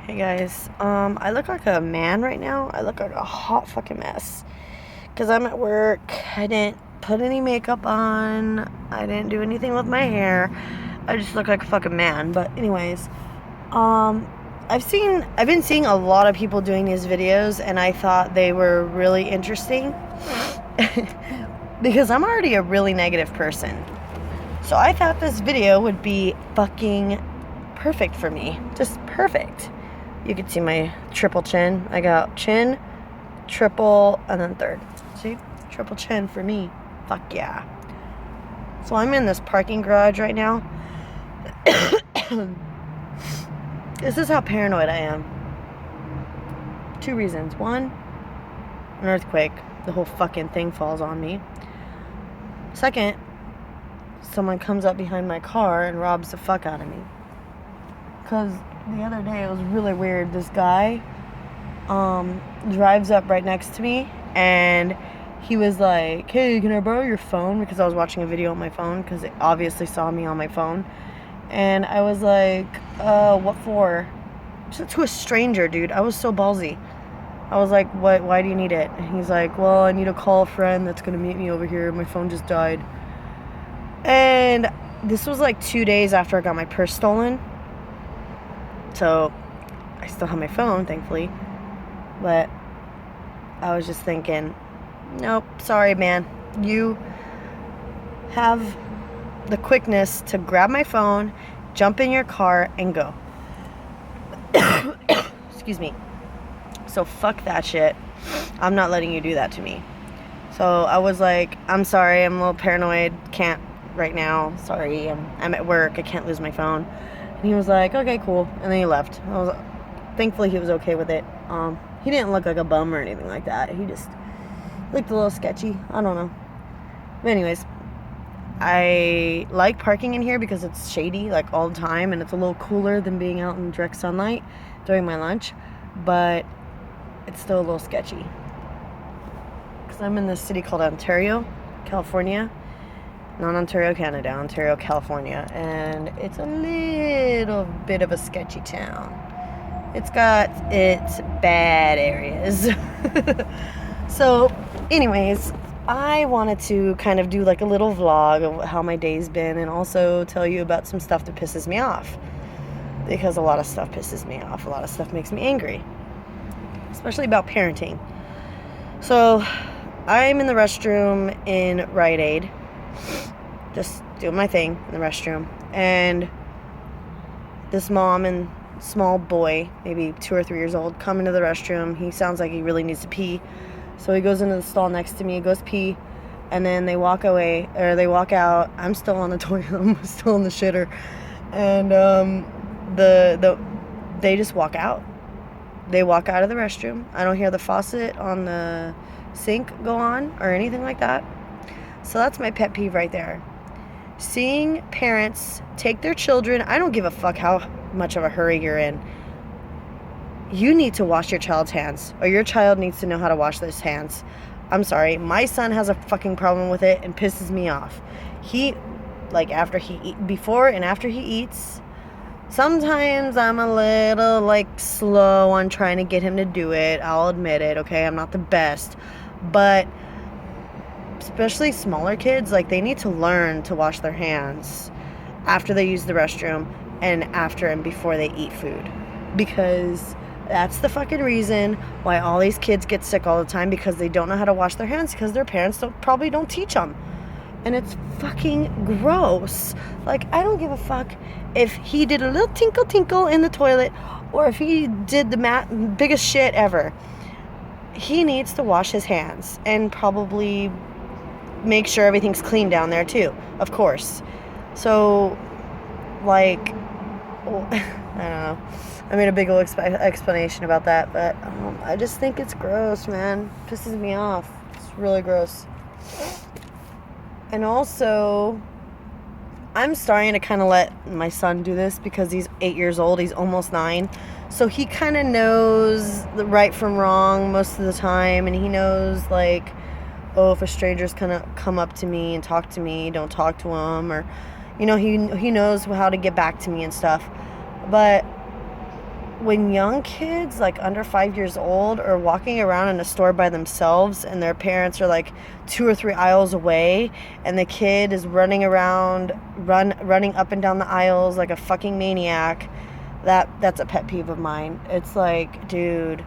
Hey guys, I look like a man right now. I look like a hot fucking mess. Cause I'm at work. I didn't put any makeup on. I didn't do anything with my hair. I just look like a fucking man. But anyways, um, I've been seeing a lot of people doing these videos, and I thought they were really interesting. Because I'm already a really negative person. So I thought this video would be fucking perfect for me. Just perfect. You can see my triple chin. I got chin, triple, and then third. See? Triple chin for me. Fuck yeah. So I'm in this parking garage right now. This is how paranoid I am. 2 reasons. 1, an earthquake. The whole fucking thing falls on me. 2nd, someone comes up behind my car and robs the fuck out of me. Because the other day it was really weird. This guy drives up right next to me, and he was like, hey, can I borrow your phone? Because I was watching a video on my phone, because it obviously saw me on my phone. And I was like, what for? Just to a stranger, dude. I was so ballsy. I was like, what? Why do you need it? And he's like, well, I need to call a friend that's going to meet me over here. My phone just died. And this was like 2 days after I got my purse stolen. So I still have my phone, thankfully. But I was just thinking, nope, sorry, man. You have the quickness to grab my phone, jump in your car, and go. Excuse me. So fuck that shit. I'm not letting you do that to me. So I was like, I'm sorry, I'm a little paranoid. Can't right now. Sorry, I'm at work. I can't lose my phone. And he was like, okay, cool. And then he left. Thankfully, he was okay with it. He didn't look like a bum or anything like that. He just looked a little sketchy. I don't know. But anyways, I like parking in here because it's shady, like, all the time. And it's a little cooler than being out in direct sunlight during my lunch. But it's still a little sketchy. Because I'm in this city called Ontario, California. Not Ontario, Canada, Ontario, California. And it's a little bit of a sketchy town. It's got its bad areas. So, anyways, I wanted to kind of do like a little vlog of how my day's been, and also tell you about some stuff that pisses me off. Because a lot of stuff pisses me off. A lot of stuff makes me angry. Especially about parenting. So, I'm in the restroom in Rite Aid. Just doing my thing in the restroom. And this mom and small boy, maybe 2 or 3 years old, come into the restroom. He sounds like he really needs to pee. So he goes into the stall next to me, goes pee, and then they walk away, or they walk out. I'm still on the toilet. I'm still in the shitter. And they just walk out. They walk out of the restroom. I don't hear the faucet on the sink go on or anything like that. So that's my pet peeve right there. Seeing parents take their children, I don't give a fuck how much of a hurry you're in. You need to wash your child's hands, or your child needs to know how to wash those hands. I'm sorry, my son has a fucking problem with it and pisses me off. Before and after he eats, sometimes I'm a little, slow on trying to get him to do it. I'll admit it, okay? I'm not the best. But especially smaller kids, they need to learn to wash their hands after they use the restroom and after and before they eat food. Because that's the fucking reason why all these kids get sick all the time, because they don't know how to wash their hands because their parents probably don't teach them. And it's fucking gross. I don't give a fuck if he did a little tinkle tinkle in the toilet or if he did the biggest shit ever. He needs to wash his hands and probably make sure everything's clean down there too, of course. So, I don't know. I made a big old explanation about that, but I just think it's gross, man. It pisses me off. It's really gross. And also, I'm starting to kind of let my son do this because he's 8 years old. He's almost 9. So he kind of knows the right from wrong most of the time. And he knows, if a stranger's gonna come up to me and talk to me, don't talk to him. Or, he knows how to get back to me and stuff. But when young kids, like under 5 years old, are walking around in a store by themselves and their parents are like 2 or 3 aisles away, and the kid is running around, running up and down the aisles like a fucking maniac, that's a pet peeve of mine. It's like, dude,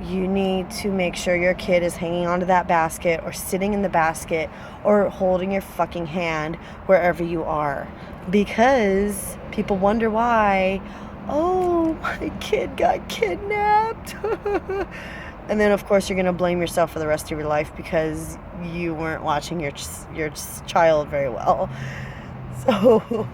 you need to make sure your kid is hanging onto that basket or sitting in the basket or holding your fucking hand wherever you are, because people wonder why, oh, my kid got kidnapped. And then, of course, you're going to blame yourself for the rest of your life because you weren't watching your child very well. So,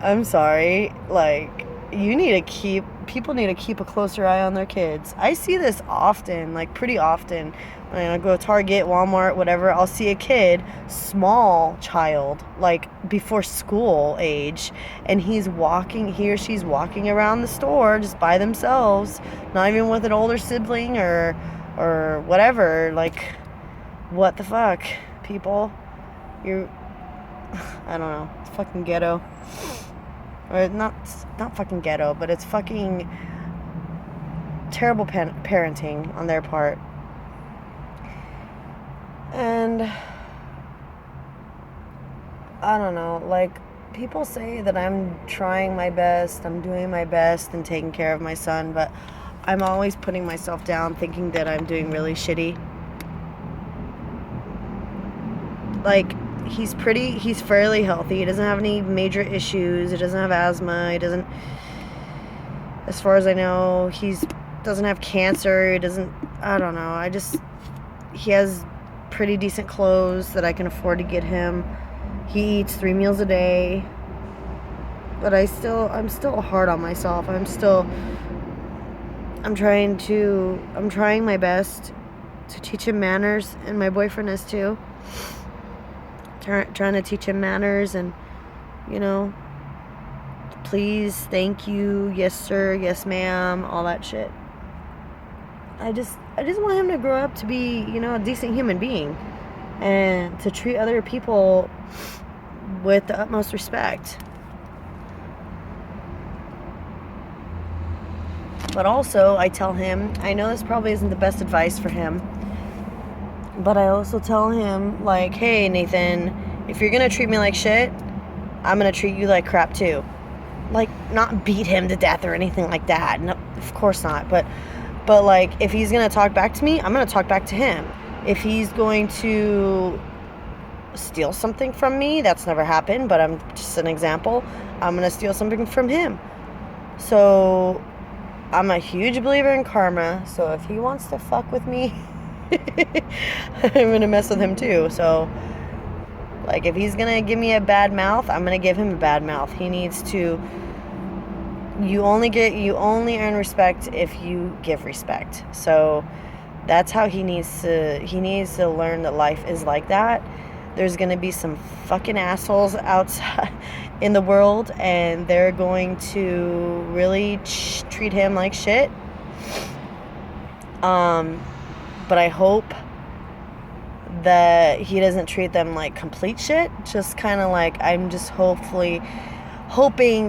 I'm sorry. Like, people need to keep a closer eye on their kids. I see this often, like pretty often. When I go to Target, Walmart, whatever, I'll see a kid, small child, like before school age, and he or she's walking around the store just by themselves, not even with an older sibling or whatever. Like, what the fuck, people? I don't know. It's fucking ghetto. Or not fucking ghetto, but it's fucking terrible parenting on their part. And I don't know, like, people say that I'm trying my best, I'm doing my best and taking care of my son, but I'm always putting myself down, thinking that I'm doing really shitty. Like, he's fairly healthy. He doesn't have any major issues. He doesn't have asthma. As far as I know, doesn't have cancer. I don't know. He has pretty decent clothes that I can afford to get him. He eats 3 meals a day. But I'm still hard on myself. I'm trying my best to teach him manners, and my boyfriend is too. Trying to teach him manners and, please, thank you, yes sir, yes ma'am, all that shit. I just want him to grow up to be, a decent human being and to treat other people with the utmost respect. But also, I tell him, I know this probably isn't the best advice for him, but I also tell him, like, hey, Nathan, if you're going to treat me like shit, I'm going to treat you like crap too. Like, not beat him to death or anything like that. No, of course not. But like, if he's going to talk back to me, I'm going to talk back to him. If he's going to steal something from me, that's never happened, but I'm just an example. I'm going to steal something from him. So, I'm a huge believer in karma. So, if he wants to fuck with me, I'm going to mess with him too. So, like, if he's going to give me a bad mouth, I'm going to give him a bad mouth. He needs to... You only earn respect if you give respect. So, that's how he needs to learn that life is like that. There's going to be some fucking assholes outside in the world, and they're going to really treat him like shit. But I hope that he doesn't treat them like complete shit. Just kind of like, I'm just hoping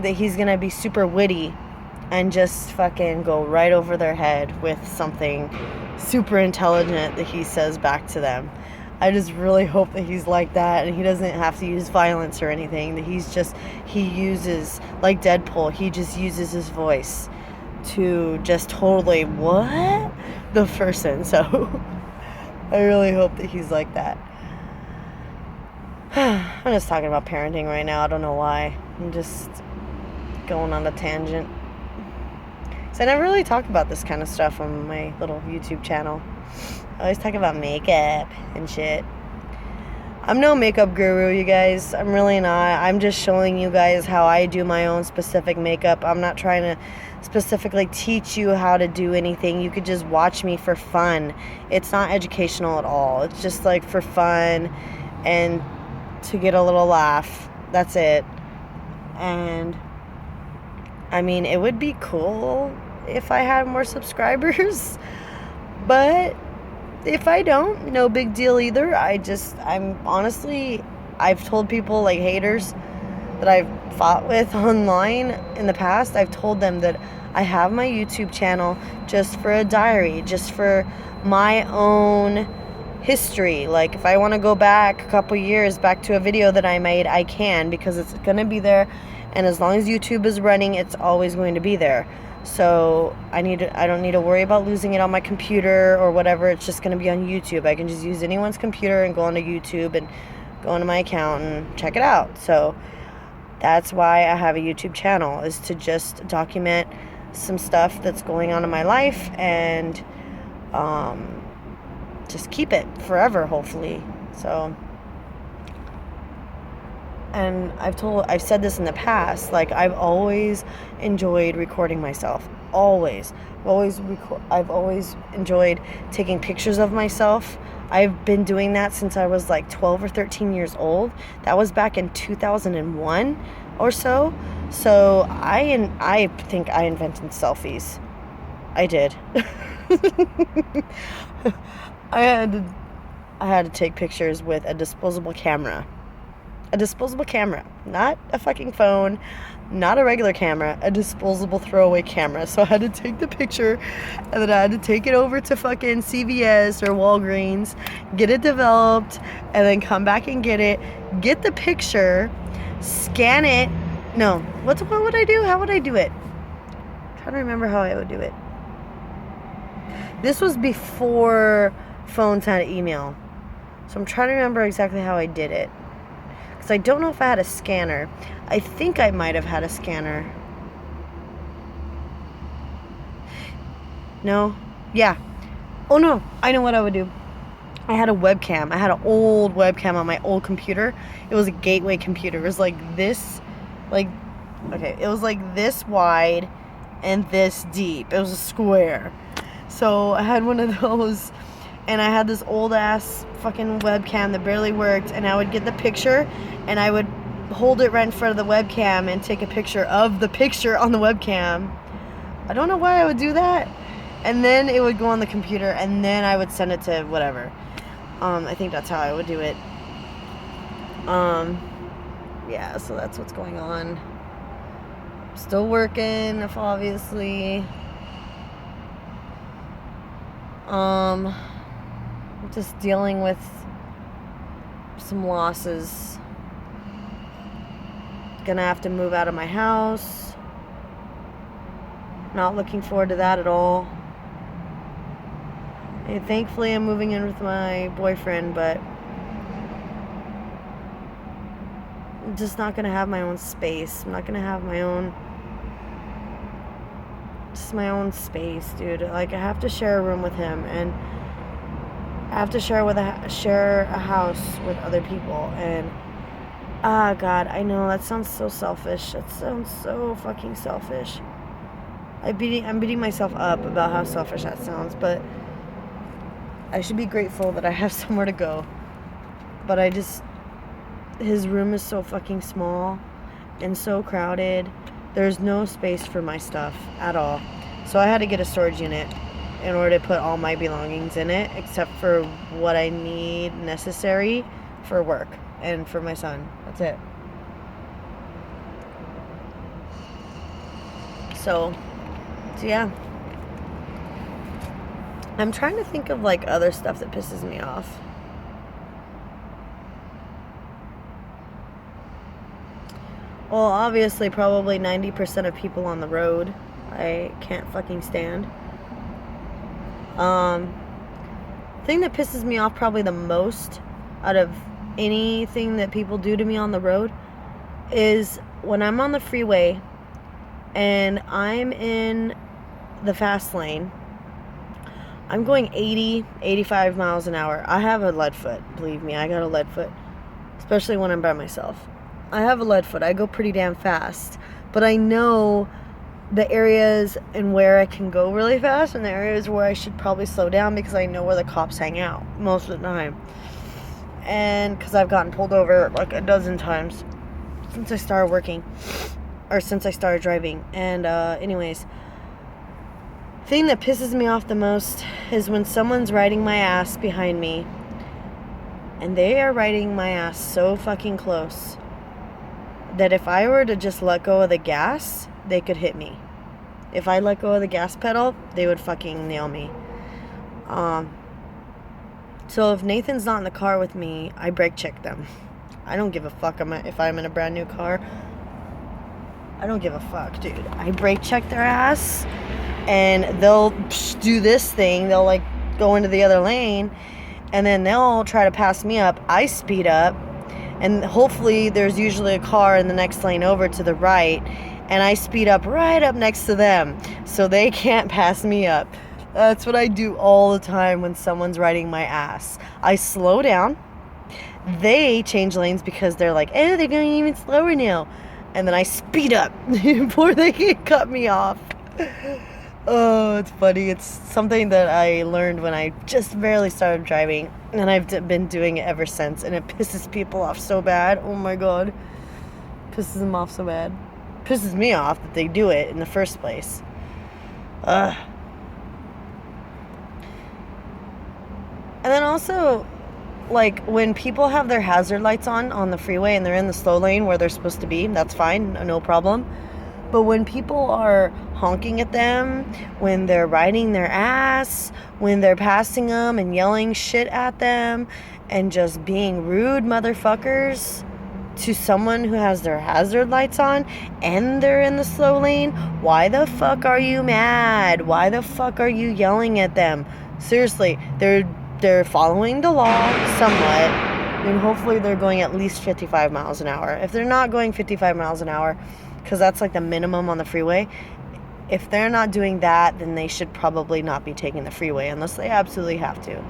that he's gonna be super witty and just fucking go right over their head with something super intelligent that he says back to them. I just really hope that he's like that and he doesn't have to use violence or anything, that he uses, like Deadpool, he just uses his voice to just totally the person. So I really hope that he's like that. I'm just talking about parenting right now. I don't know why. I'm just going on a tangent. So I never really talk about this kind of stuff on my little YouTube channel. I always talk about makeup and shit. I'm no makeup guru, you guys. I'm really not. I'm just showing you guys how I do my own specific makeup. I'm not trying to specifically teach you how to do anything. You could just watch me for fun. It's not educational at all. It's just like for fun and to get a little laugh. That's it. And I mean, it would be cool if I had more subscribers, but if I don't, no big deal either. I've told people, like haters, that I've fought with online in the past, I've told them that I have my YouTube channel just for a diary, just for my own history. Like, if I want to go back a couple years back to a video that I made, I can, because it's going to be there, and as long as YouTube is running, it's always going to be there. So I don't need to worry about losing it on my computer or whatever. It's just going to be on YouTube. I can just use anyone's computer and go onto YouTube and go into my account and check it out. So that's why I have a YouTube channel, is to just document some stuff that's going on in my life, and just keep it forever, hopefully. So, and I've said this in the past, like, I've always enjoyed recording myself. Always. I've always enjoyed taking pictures of myself. I've been doing that since I was like 12 or 13 years old. That was back in 2001 or so. So I think I invented selfies. I did. I had to take pictures with a disposable camera. A disposable camera. Not a fucking phone. Not a regular camera. A disposable throwaway camera. So I had to take the picture, and then I had to take it over to fucking CVS or Walgreens, get it developed, and then come back and get it. Get the picture. Scan it. No. What would I do? How would I do it? I'm trying to remember how I would do it. This was before phones had email. So I'm trying to remember exactly how I did it. Because I don't know if I had a scanner. I think I might have had a scanner. No? Yeah. Oh no, I know what I would do. I had a webcam. I had an old webcam on my old computer. It was a Gateway computer. It was like this, it was like this wide and this deep. It was a square. So I had one of those, and I had this old ass fucking webcam that barely worked, and I would get the picture, and I would hold it right in front of the webcam and take a picture of the picture on the webcam. I don't know why I would do that. And then it would go on the computer, and then I would send it to whatever. I think that's how I would do it. Yeah, so that's what's going on. Still working, obviously. Just dealing with some losses. Gonna have to move out of my house. Not looking forward to that at all. And thankfully I'm moving in with my boyfriend, but I'm just not gonna have my own space. I'm not gonna have my own space, dude. Like, I have to share a room with him, and I have to share a house with other people. And God, I know that sounds so selfish. That sounds so fucking selfish. I'm beating myself up about how selfish that sounds, but I should be grateful that I have somewhere to go. But his room is so fucking small and so crowded. There's no space for my stuff at all. So I had to get a storage unit in order to put all my belongings in it, except for what I need necessary for work and for my son. That's it. So yeah. I'm trying to think of like other stuff that pisses me off. Well, obviously, probably 90% of people on the road I can't fucking stand. Thing that pisses me off probably the most out of anything that people do to me on the road is when I'm on the freeway and I'm in the fast lane. I'm going 80, 85 miles an hour. I have a lead foot. Believe me, I got a lead foot. Especially when I'm by myself. I have a lead foot. I go pretty damn fast. But I know the areas and where I can go really fast and the areas where I should probably slow down, because I know where the cops hang out most of the time. And because I've gotten pulled over like a dozen times since I started working. Or since I started driving. And anyways, thing that pisses me off the most is when someone's riding my ass behind me, and they are riding my ass so fucking close that if I were to just let go of the gas, they could hit me. If I let go of the gas pedal, they would fucking nail me. So if Nathan's not in the car with me, I brake check them. I don't give a fuck if I'm in a brand new car. I don't give a fuck, dude. I brake check their ass, and they'll do this thing. They'll like go into the other lane, and then they'll try to pass me up. I speed up, and hopefully there's usually a car in the next lane over to the right, and I speed up right up next to them so they can't pass me up. That's what I do all the time when someone's riding my ass. I slow down. They change lanes because they're like, oh, they're going even slower now. And then I speed up before they can cut me off. Oh, it's funny. It's something that I learned when I just barely started driving. And I've been doing it ever since. And it pisses people off so bad. Oh my God. Pisses them off so bad. Pisses me off that they do it in the first place. Ugh. And then also, like, when people have their hazard lights on the freeway and they're in the slow lane where they're supposed to be, that's fine, no problem. But when people are honking at them, when they're riding their ass, when they're passing them and yelling shit at them and just being rude motherfuckers to someone who has their hazard lights on and they're in the slow lane, why the fuck are you mad? Why the fuck are you yelling at them? Seriously, they're following the law somewhat, and hopefully they're going at least 55 miles an hour. If they're not going 55 miles an hour, because that's like the minimum on the freeway, if they're not doing that, then they should probably not be taking the freeway unless they absolutely have to.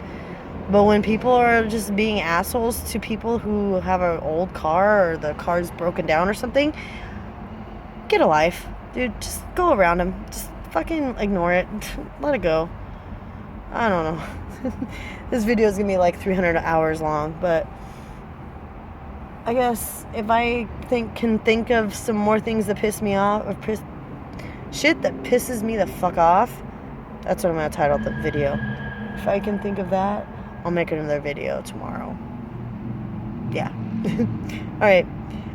But when people are just being assholes to people who have an old car or the car's broken down or something, get a life. Dude, just go around them. Just fucking ignore it. Let it go. I don't know. This video is going to be like 300 hours long, but I guess if I can think of some more things that piss me off, or shit that pisses me the fuck off, that's what I'm going to title the video. If I can think of that, I'll make another video tomorrow. Yeah. Alright.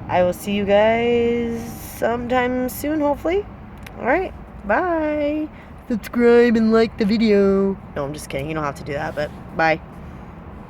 I will see you guys sometime soon, hopefully. Alright. Bye. Subscribe and like the video. No, I'm just kidding. You don't have to do that, but bye.